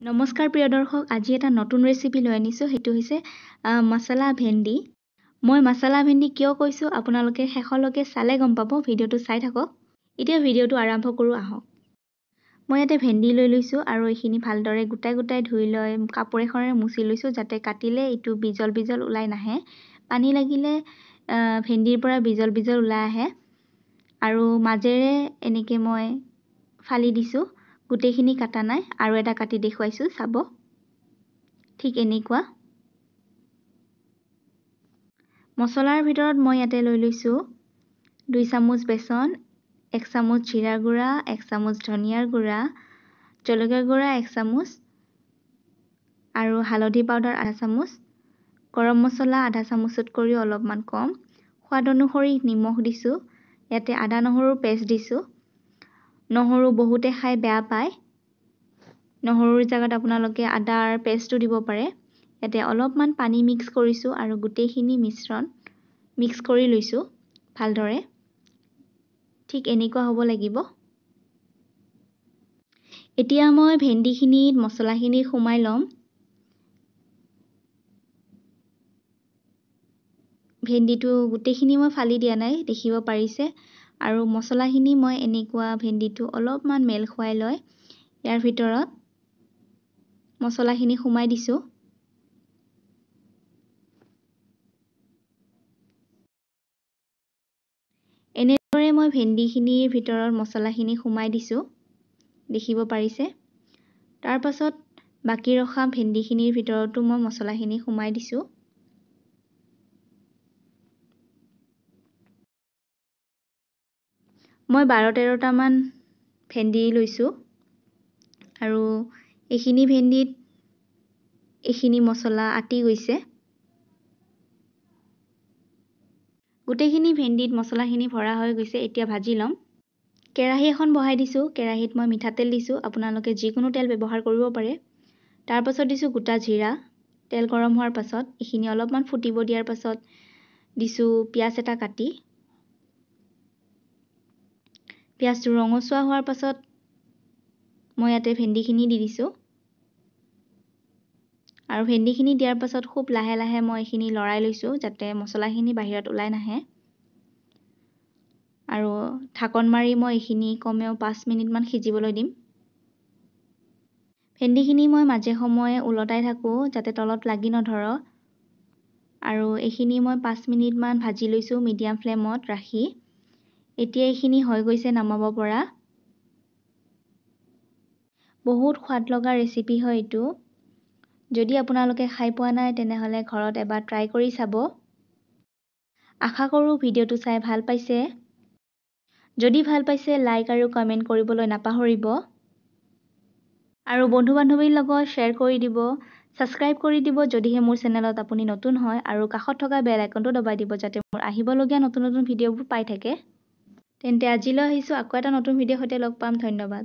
নমস্কাৰ প্ৰিয় দৰ্শক, আজি এটা নতুন ৰেচিপি লৈ আনিছোঁ। সেইটো হৈছে মছলা ভেন্দি। মই মছলা ভেন্দি কিয় কৈছোঁ আপোনালোকে শেষলৈকে চালে গম পাব। ভিডিঅ'টো চাই থাকক। এতিয়া ভিডিঅ'টো আৰম্ভ কৰোঁ আহক। মই ইয়াতে ভেন্দি লৈ লৈছোঁ আৰু এইখিনি ভালদৰে গোটাই গোটাই ধুই লৈ কাপোৰ এখনেৰে মুচি লৈছোঁ, যাতে কাটিলে এইটো বিজল বিজল ওলাই নাহে। পানী লাগিলে ভেন্দিৰ পৰা বিজল বিজল ওলাই আহে। আৰু মাজেৰে এনেকৈ মই ফালি দিছোঁ। গোটেইখিনি কাটা নাই, আৰু এটা কাটি দেখুৱাইছোঁ চাব। ঠিক এনেকুৱা। মছলাৰ ভিতৰত মই ইয়াতে লৈ লৈছোঁ 2 চামুচ বেচন, 1 চামুচ জিৰা গুড়া, 1 চামুচ ধনিয়াৰ গুড়া, জলকীয়া গুড়া 1 চামুচ, আৰু হালধি পাউডাৰ আধা চামুচ, গৰম মছলা আধা চামুচতকৈও অলপমান কম, সোৱাদ অনুসৰি নিমখ দিছোঁ। ইয়াতে আদা নহৰুৰ পেষ্ট দিছোঁ। নহৰু বহুতে খাই বেয়া পায়। নহৰুৰ জেগাত আপোনালোকে আদাৰ পেষ্টটো দিব পাৰে। ইয়াতে অলপমান পানী মিক্স কৰিছোঁ আৰু গোটেইখিনি মিশ্ৰণ মিক্স কৰি লৈছোঁ ভালদৰে। ঠিক এনেকুৱা হ'ব লাগিব। এতিয়া মই ভেন্দিখিনিত মছলাখিনি সোমাই ল'ম। ভেন্দিটো গোটেইখিনি মই ফালি দিয়া নাই, দেখিব পাৰিছে। আৰু মছলাখিনি মই এনেকুৱা ভেন্দিটো অলপমান মেল খুৱাই লৈ ইয়াৰ ভিতৰত মছলাখিনি সোমাই দিছোঁ। এনেদৰে মই ভেন্দিখিনিৰ ভিতৰত মছলাখিনি সোমাই দিছোঁ, দেখিব পাৰিছে। তাৰ পাছত বাকী ৰখা ভেন্দিখিনিৰ ভিতৰতো মই মছলাখিনি সোমাই দিছোঁ। মই 12-13টামান ভেন্দি লৈছোঁ, আৰু এইখিনি ভেন্দিত এইখিনি মছলা আটি গৈছে। গোটেইখিনি ভেন্দিত মছলাখিনি ভৰা হৈ গৈছে। এতিয়া ভাজি ল'ম। কেৰাহী এখন বহাই দিছোঁ। কেৰাহীত মই মিঠাতেল দিছোঁ। আপোনালোকে যিকোনো তেল ব্যৱহাৰ কৰিব পাৰে। তাৰ পাছত দিছোঁ গোটা জিৰা। তেল গৰম হোৱাৰ পাছত এইখিনি অলপমান ফুটিব দিয়াৰ পাছত দিছোঁ পিঁয়াজ এটা কাটি। পিঁয়াজটো ৰঙচুৱা হোৱাৰ পাছত মই ইয়াতে ভেন্দিখিনি দি দিছোঁ। আৰু ভেন্দিখিনি দিয়াৰ পাছত খুব লাহে লাহে মই এইখিনি লৰাই লৈছোঁ, যাতে মছলাখিনি বাহিৰত ওলাই নাহে। আৰু ঢাকন মাৰি মই এইখিনি কমেও 5 মিনিটমান সিজিবলৈ দিম। ভেন্দিখিনি মই মাজে সময়ে ওলটাই থাকোঁ, যাতে তলত লাগি নধৰক। আৰু এইখিনি মই 5 মিনিটমান ভাজি লৈছোঁ মিডিয়াম ফ্লেমত ৰাখি। এতিয়া এইখিনি হৈ গৈছে নমাব পৰা। বহুত সোৱাদ লগা ৰেচিপি হয় এইটো। যদি আপোনালোকে খাই পোৱা নাই তেনেহ'লে ঘৰত এবাৰ ট্ৰাই কৰি চাব। আশা কৰোঁ ভিডিঅ'টো চাই ভাল পাইছে। যদি ভাল পাইছে লাইক আৰু কমেণ্ট কৰিবলৈ নাপাহৰিব। আৰু বন্ধু-বান্ধৱীৰ লগত শ্বেয়াৰ কৰি দিব। ছাবস্ক্ৰাইব কৰি দিব যদিহে মোৰ চেনেলত আপুনি নতুন হয়, আৰু কাষত থকা বেল আইকনটো দবাই দিব, যাতে মোৰ আহিবলগীয়া নতুন নতুন ভিডিঅ'বোৰ পাই থাকে। তেন্তে আজিলৈ আহিছোঁ। আকৌ এটা নতুন ভিডিঅ'ৰ সৈতে লগ পাম। ধন্যবাদ।